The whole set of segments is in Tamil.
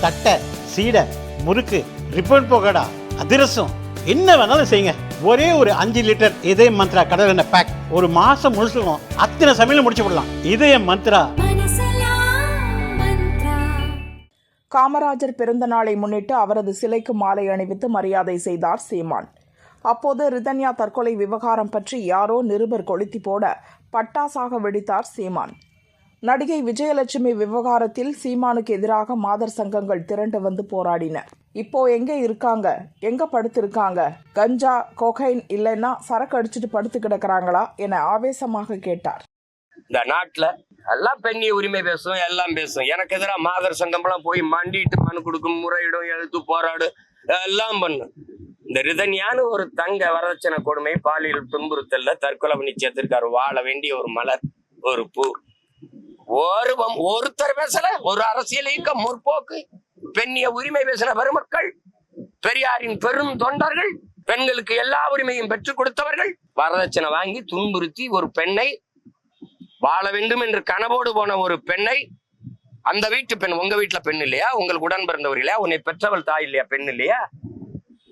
தட்டை, சீடை, முறுக்கு, ரிப்பன் பக்கோடா, அதிரசம், என்ன வேணாலும் செய்யுங்க. ஒரே ஒரு 5 லிட்டர் இதய மந்த்ரா கடல் எண்ணெய் பேக் ஒரு மாசம் முழுசுக்கும் அத்தனை சமையல் முடிச்சு விடலாம். இதய மந்த்ரா. காமராஜர் பிறந்த நாளை முன்னிட்டு அவரது சிலைக்கு மாலை அணிவித்து மரியாதை செய்தார் சீமான். அப்போது ரிதன்யா தற்கொலை விவகாரம் பற்றி யாரோ நிருபர் கொளுத்தி போட பட்டாசாக வெடித்தார் சீமான். நடிகை விஜயலட்சுமி விவகாரத்தில் சீமானுக்கு எதிராக மாதர் சங்கங்கள் திரண்டு வந்து போராடின. இப்போ எங்க இருக்காங்க, எங்க படுத்திருக்காங்க, கஞ்சா கொகைன் இல்லைன்னா சரக்கு அடிச்சுட்டு படுத்து கிடக்குறாங்களா என ஆவேசமாக கேட்டார். இந்த நாட்டுல எல்லாம் பெண்ணிய உரிமை பேசும், எல்லாம் பேசும். எனக்கு எதிராக மாதர் சங்கம்லாம் போய் மண்டிட்டு மனு கொடுக்கும், முறையிடும், எழுத்து போராடும், எல்லாம் பண்ணும். இந்த ரிதன்யான்னு ஒரு தங்க வரதட்சணை கொடுமை, பாலியல் துன்புறுத்தல்ல தற்கொலை பண்ணி சேர்த்திருக்காரு. வாழ வேண்டிய ஒரு மலர், ஒரு பூ. ஒருத்தர் பேசல. ஒரு அரசியல் இயக்கம், முற்போக்கு, பெண்ணிய உரிமை பேசின பெருமக்கள், பெரியாரின் பெரும் தொண்டர்கள், பெண்களுக்கு எல்லா உரிமையும் பெற்றுக் கொடுத்தவர்கள், வரதட்சணை வாங்கி துன்புறுத்தி ஒரு பெண்ணை, வாழ வேண்டும் என்று கனவோடு போன ஒரு பெண்ணை, அந்த வீட்டு பெண், உங்க வீட்டுல பெண் இல்லையா, உங்களுக்கு உடன் பிறந்தவர் இல்லையா, உன்னை பெற்றவள் தாய் இல்லையா, பெண் இல்லையா,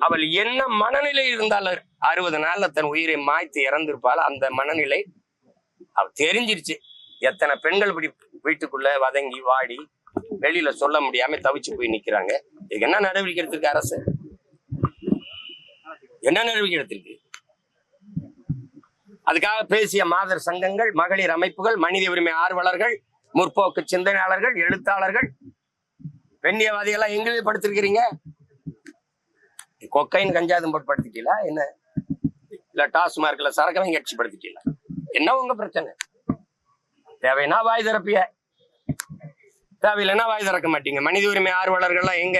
அவள் என்ன மனநிலை இருந்தாலும் 60 நாள்ல தன் உயிரை மாய்த்து இறந்திருப்பாள். அந்த மனநிலை அவ தெரிஞ்சிருச்சு. எத்தனை பெண்கள் இப்படி வீட்டுக்குள்ள வதங்கி வாடி வெளியில சொல்ல முடியாம தவிச்சு போய் நிக்கிறாங்க. இதுக்கு என்ன நடவடிக்கை எடுத்திருக்கு அரசு? என்ன நடவடிக்கை எடுத்திருக்கு? அதுக்காக பேசிய மாதர் சங்கங்கள், மகளிர் அமைப்புகள், மனித உரிமை ஆர்வலர்கள், முற்போக்கு சிந்தனையாளர்கள், எழுத்தாளர்கள், பெண்ணியவாதிகள்லாம் எங்கே படுத்திருக்கிறீங்க? கொக்கைன் கஞ்சாதும் போட்டு படுத்திட்டீங்களா என்ன? இல்ல டாஸ்மார்க்ல சரக்கவையும் கட்சி படுத்திட்டீங்களா? என்ன உங்க பிரச்சனை? தேவைன்னா வாய் திறப்பிய, தேவையில்லைன்னா வாய் திறக்க மாட்டீங்க. மனித உரிமை ஆர்வலர்கள்லாம் எங்க?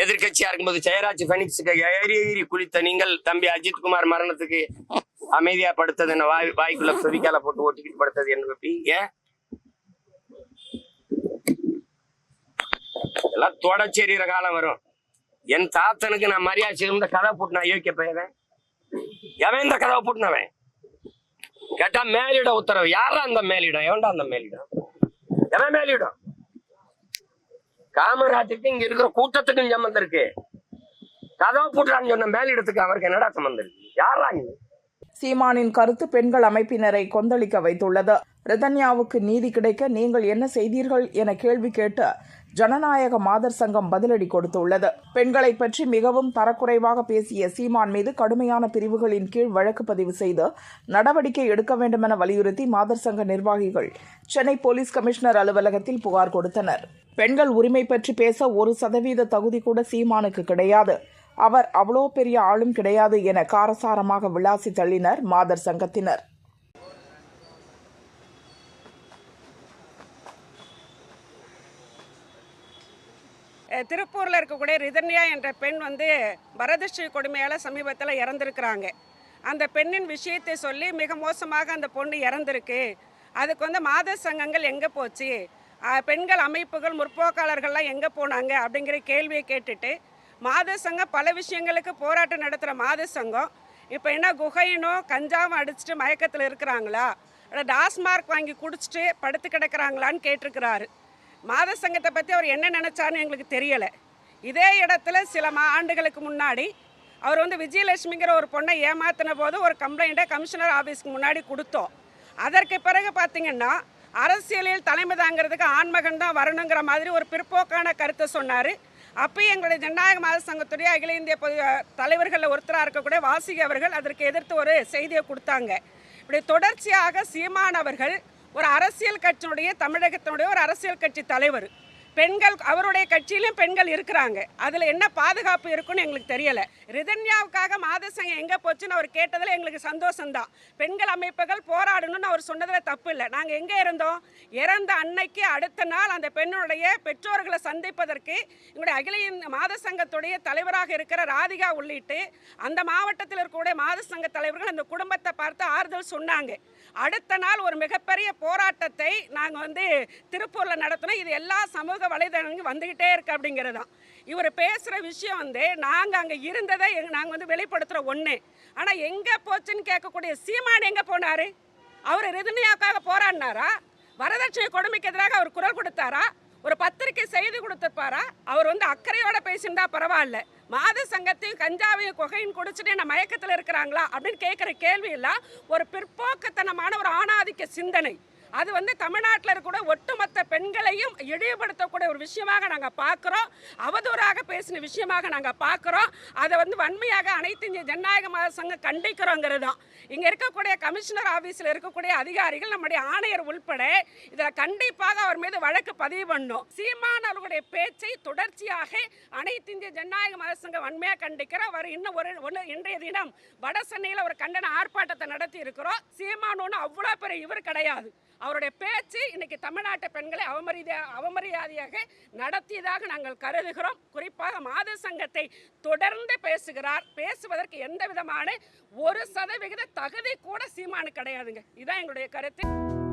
எதிர்கட்சியா இருக்கும்போது ஜெயராஜ் பெனிக்ஸுக்கு ஏறி குளித்த நீங்கள் தம்பி அஜித்குமார் மரணத்துக்கு அமைதியா படுத்தது என்ன? வாய்க்குள்ள செவிக்கால போட்டு ஓட்டிக்கிட்டு படுத்தது என்ன? எப்படி? ஏன் எல்லாம் தொடச்சேரிகிற காலம் வரும். என் தாத்தனுக்கு நான் மரியாதை இந்த கதை போட்டு நான் யோசிக்க போயவன் எவன் இந்த கதவை போட்டுனவன் கேட்டா மேலிட உத்தரவு. யாரா அந்த மேலிடம்? எவன்டா அந்த மேலிடம்? எவன் மேலிடம்? காமராஜுக்கு இங்க இருக்கிற கூட்டத்துக்கும் சம்பந்தம் இருக்கு. கதவை போட்டுறான்னு சொன்ன மேலிடத்துக்கு அவருக்கு என்னடா சம்பந்தம் இருக்கு? யாரா நீ? சீமானின் கருத்து பெண்கள் அமைப்பினரை கொந்தளிக்க வைத்துள்ளது. ரிதன்யாவுக்கு நீதி கிடைக்க நீங்கள் என்ன செய்தீர்கள் என கேள்வி கேட்டு ஜனநாயக மாதர் சங்கம் பதிலடி கொடுத்துள்ளது. பெண்களை பற்றி மிகவும் தரக்குறைவாக பேசிய சீமான் மீது கடுமையான பிரிவுகளின் கீழ் வழக்கு பதிவு செய்து நடவடிக்கை எடுக்க வேண்டும் என வலியுறுத்தி மாதர் சங்க நிர்வாகிகள் சென்னை போலீஸ் கமிஷனர் அலுவலகத்தில் புகார் கொடுத்தனர். பெண்கள் உரிமை பற்றி பேச 1% தகுதி கூட சீமானுக்கு கிடையாது, அவர் அவ்வளோ பெரிய ஆளும் கிடையாது என காரசாரமாக விளாசி தள்ளினர் மாதர் சங்கத்தினர். திருப்பூரில் இருக்கக்கூடிய ரிதன்யா என்ற பெண் வரதட்சணை கொடுமையால் சமீபத்தில் இறந்துருக்குறாங்க. அந்த பெண்ணின் விஷயத்தை சொல்லி மிக மோசமாக அந்த பொண்ணு இறந்துருக்கு. அதுக்கு மாதர் சங்கங்கள் எங்கே போச்சு, பெண்கள் அமைப்புகள், முற்போக்காளர்கள்லாம் எங்கே போனாங்க அப்படிங்கிற கேள்வியை கேட்டுட்டு மாதர் சங்கம் பல விஷயங்களுக்கு போராட்டம் நடத்துகிற மாதர் சங்கம் இப்போ என்ன குகையினோ கஞ்சாவும் அடிச்சுட்டு மயக்கத்தில் இருக்கிறாங்களா, டாஸ்மார்க் வாங்கி குடிச்சிட்டு படுத்து கிடக்கிறாங்களான்னு கேட்டிருக்கிறாரு. மாதர் சங்கத்தை பற்றி அவர் என்ன நினச்சான்னு எங்களுக்கு தெரியலை. இதே இடத்துல சில ஆண்டுகளுக்கு முன்னாடி அவர் விஜயலட்சுமிங்கிற ஒரு பொண்ணை ஏமாத்தின போது ஒரு கம்ப்ளைண்ட்டை கமிஷனர் ஆஃபீஸ்க்கு முன்னாடி கொடுத்தோம். அதற்கு பிறகு பார்த்திங்கன்னா அரசியலில் தலைமை தாங்கிறதுக்கு ஆண்மகன் தான் வரணுங்கிற மாதிரி ஒரு பிற்போக்கான கருத்தை சொன்னார். அப்போயும் எங்களுடைய ஜனநாயக மாதர் சங்கத்துடைய அகில இந்திய தலைவர்களில் ஒருத்தராக இருக்கக்கூடிய வாசிகை அவர்கள் அதற்கு எதிர்த்து ஒரு செய்தியை கொடுத்தாங்க. இப்படி தொடர்ச்சியாக சீமான் அவர்கள் ஒரு அரசியல் கட்சியினுடைய, தமிழகத்தினுடைய ஒரு அரசியல் கட்சி தலைவர், பெண்கள் அவருடைய கட்சியிலும் பெண்கள் இருக்கிறாங்க, அதில் என்ன பாதுகாப்பு இருக்குன்னு எங்களுக்கு தெரியலை. ரிதன்யாவுக்காக மாதர் சங்கம் எங்கே போச்சுன்னு அவர் கேட்டதில் எங்களுக்கு சந்தோஷம்தான். பெண்கள் அமைப்புகள் போராடணும்னு அவர் சொன்னதில் தப்பு இல்லை. நாங்கள் எங்கே இருந்தோம்? இறந்த அன்னைக்கு அடுத்த நாள் அந்த பெண்ணுடைய பெற்றோர்களை சந்திப்பதற்கு எங்களுடைய அகில மாதர் சங்கத்துடைய தலைவராக இருக்கிற ராதிகா உள்ளிட்டு அந்த மாவட்டத்தில் இருக்கக்கூடிய மாதர் சங்க தலைவர்கள் அந்த குடும்பத்தை பார்த்து ஆறுதல் சொன்னாங்க. அடுத்த நாள் ஒரு மிகப்பெரிய போராட்டத்தை நாங்கள் திருப்பூரில் நடத்தினோம். இது எல்லா சமூக வலைதளங்களும் வந்துக்கிட்டே இருக்கு அப்படிங்கிறதான். இவர் பேசுகிற விஷயம் நாங்கள் அங்கே இருந்ததை நாங்கள் வெளிப்படுத்துகிற ஒன்று. ஆனால் எங்கே போச்சுன்னு கேட்கக்கூடிய சீமான் எங்கே போனார்? அவர் ரிதன்யாவுக்காக போராடினாரா? வரதட்சணை கொடுமைக்கு எதிராக அவர் குரல் கொடுத்தாரா? ஒரு பத்திரிக்கை செய்தி கொடுத்துருப்பாரா? அவர் வந்து அக்கறையோட பேசியிருந்தா பரவாயில்ல. மாத சங்கத்தையும் கஞ்சாவையும் கொகையும் குடிச்சிட்டு என்ன மயக்கத்தில் இருக்கிறாங்களா அப்படின்னு கேட்குற கேள்வி எல்லாம் ஒரு பிற்போக்குத்தனமான ஒரு ஆணாதிக்க சிந்தனை. அது வந்து தமிழ்நாட்டில் இருக்கக்கூடிய ஒட்டுமொத்த பெண்களையும் இழிவுபடுத்தக்கூடிய ஒரு விஷயமாக நாங்கள் பார்க்குறோம். அவதூறாக பேசின விஷயமாக நாங்கள் பார்க்குறோம். அதை வந்து வன்மையாக அனைத்து இந்திய ஜனநாயக மாத சங்கம் கண்டிக்கிறோங்கிறது தான். இங்கே இருக்கக்கூடிய கமிஷனர் ஆஃபீஸில் இருக்கக்கூடிய அதிகாரிகள், நம்முடைய ஆணையர் உள்பட இதில் கண்டிப்பாக அவர் மீது வழக்கு பதிவு பண்ணும். சீமான் அவர்களுடைய பேச்சை தொடர்ச்சியாக அனைத்து இந்திய ஜனநாயக மாத சங்கம் வன்மையாக கண்டிக்கிறோம். அவர் இன்னும் இன்றைய தினம் வட சென்னையில் ஒரு கண்டன ஆர்ப்பாட்டத்தை நடத்தி இருக்கிறோம். சீமான் ஒன்று அவ்வளோ பெரிய இவர் கிடையாது. அவருடைய பேச்சு இன்னைக்கு தமிழ்நாட்டு பெண்களை அவமரியாதையாக நடத்தியதாக நாங்கள் கருதுகிறோம். குறிப்பாக மாத சங்கத்தை தொடர்ந்து பேசுகிறார். பேசுவதற்கு எந்த விதமான 1% தகுதி கூட சீமானு கிடையாதுங்க. இதுதான் எங்களுடைய கருத்து.